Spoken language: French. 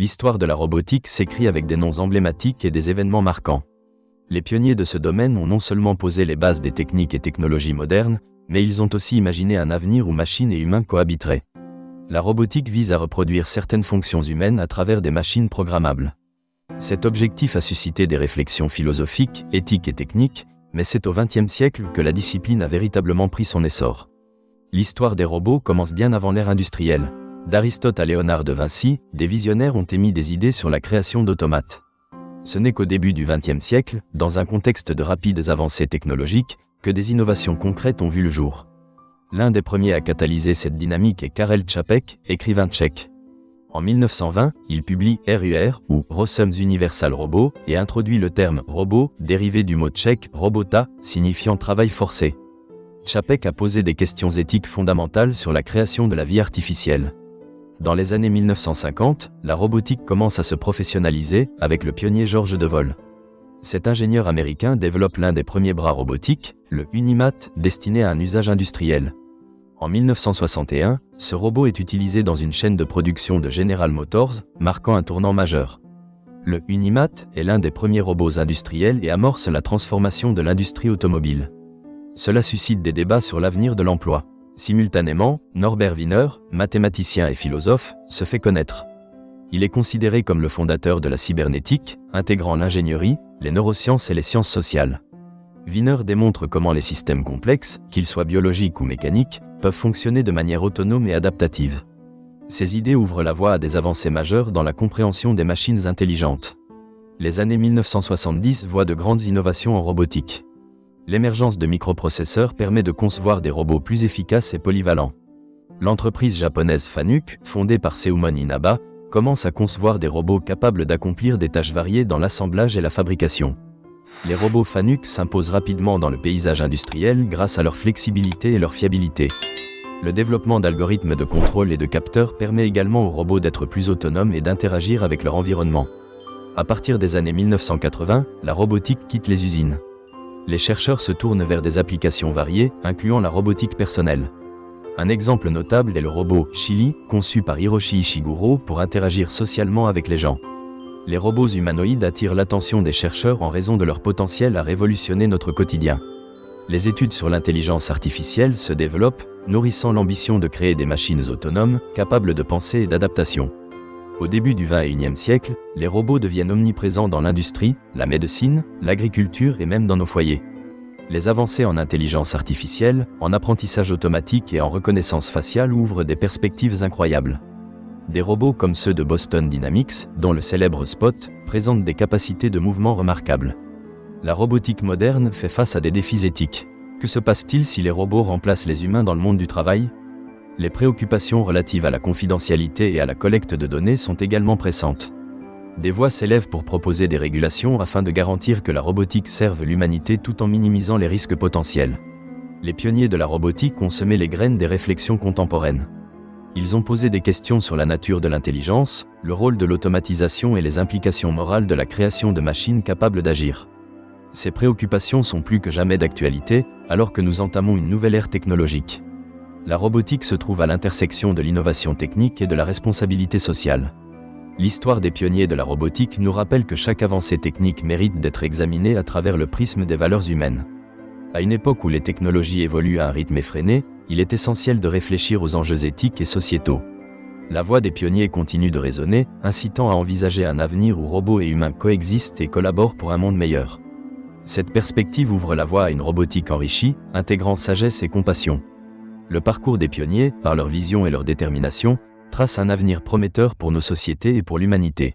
l'histoire de la robotique s'écrit avec des noms emblématiques et des événements marquants. Les pionniers de ce domaine ont non seulement posé les bases des techniques et technologies modernes, mais ils ont aussi imaginé un avenir où machines et humains cohabiteraient. La robotique vise à reproduire certaines fonctions humaines à travers des machines programmables. Cet objectif a suscité des réflexions philosophiques, éthiques et techniques, mais c'est au XXe siècle que la discipline a véritablement pris son essor. L'histoire des robots commence bien avant l'ère industrielle. D'Aristote à Léonard de Vinci, des visionnaires ont émis des idées sur la création d'automates. Ce n'est qu'au début du XXe siècle, dans un contexte de rapides avancées technologiques, que des innovations concrètes ont vu le jour. L'un des premiers à catalyser cette dynamique est Karel Čapek, écrivain tchèque. En 1920, il publie RUR, ou Rossum's Universal Robot, et introduit le terme « robot », dérivé du mot tchèque « robota », signifiant travail forcé. Čapek a posé des questions éthiques fondamentales sur la création de la vie artificielle. Dans les années 1950, la robotique commence à se professionnaliser, avec le pionnier George Devol. Cet ingénieur américain développe l'un des premiers bras robotiques, le Unimat, destiné à un usage industriel. En 1961, ce robot est utilisé dans une chaîne de production de General Motors, marquant un tournant majeur. Le Unimat est l'un des premiers robots industriels et amorce la transformation de l'industrie automobile. Cela suscite des débats sur l'avenir de l'emploi. Simultanément, Norbert Wiener, mathématicien et philosophe, se fait connaître. Il est considéré comme le fondateur de la cybernétique, intégrant l'ingénierie, les neurosciences et les sciences sociales. Wiener démontre comment les systèmes complexes, qu'ils soient biologiques ou mécaniques, peuvent fonctionner de manière autonome et adaptative. Ces idées ouvrent la voie à des avancées majeures dans la compréhension des machines intelligentes. Les années 1970 voient de grandes innovations en robotique. L'émergence de microprocesseurs permet de concevoir des robots plus efficaces et polyvalents. L'entreprise japonaise Fanuc, fondée par Seumon Inaba, commence à concevoir des robots capables d'accomplir des tâches variées dans l'assemblage et la fabrication. Les robots Fanuc s'imposent rapidement dans le paysage industriel grâce à leur flexibilité et leur fiabilité. Le développement d'algorithmes de contrôle et de capteurs permet également aux robots d'être plus autonomes et d'interagir avec leur environnement. À partir des années 1980, la robotique quitte les usines. Les chercheurs se tournent vers des applications variées, incluant la robotique personnelle. Un exemple notable est le robot Chili, conçu par Hiroshi Ishiguro pour interagir socialement avec les gens. Les robots humanoïdes attirent l'attention des chercheurs en raison de leur potentiel à révolutionner notre quotidien. Les études sur l'intelligence artificielle se développent, nourrissant l'ambition de créer des machines autonomes, capables de pensée et d'adaptation. Au début du XXIe siècle, les robots deviennent omniprésents dans l'industrie, la médecine, l'agriculture et même dans nos foyers. Les avancées en intelligence artificielle, en apprentissage automatique et en reconnaissance faciale ouvrent des perspectives incroyables. Des robots comme ceux de Boston Dynamics, dont le célèbre Spot, présentent des capacités de mouvement remarquables. La robotique moderne fait face à des défis éthiques. Que se passe-t-il si les robots remplacent les humains dans le monde du travail ? Les préoccupations relatives à la confidentialité et à la collecte de données sont également pressantes. Des voix s'élèvent pour proposer des régulations afin de garantir que la robotique serve l'humanité tout en minimisant les risques potentiels. Les pionniers de la robotique ont semé les graines des réflexions contemporaines. Ils ont posé des questions sur la nature de l'intelligence, le rôle de l'automatisation et les implications morales de la création de machines capables d'agir. Ces préoccupations sont plus que jamais d'actualité, alors que nous entamons une nouvelle ère technologique. La robotique se trouve à l'intersection de l'innovation technique et de la responsabilité sociale. L'histoire des pionniers de la robotique nous rappelle que chaque avancée technique mérite d'être examinée à travers le prisme des valeurs humaines. À une époque où les technologies évoluent à un rythme effréné, il est essentiel de réfléchir aux enjeux éthiques et sociétaux. La voix des pionniers continue de résonner, incitant à envisager un avenir où robots et humains coexistent et collaborent pour un monde meilleur. Cette perspective ouvre la voie à une robotique enrichie, intégrant sagesse et compassion. Le parcours des pionniers, par leur vision et leur détermination, trace un avenir prometteur pour nos sociétés et pour l'humanité.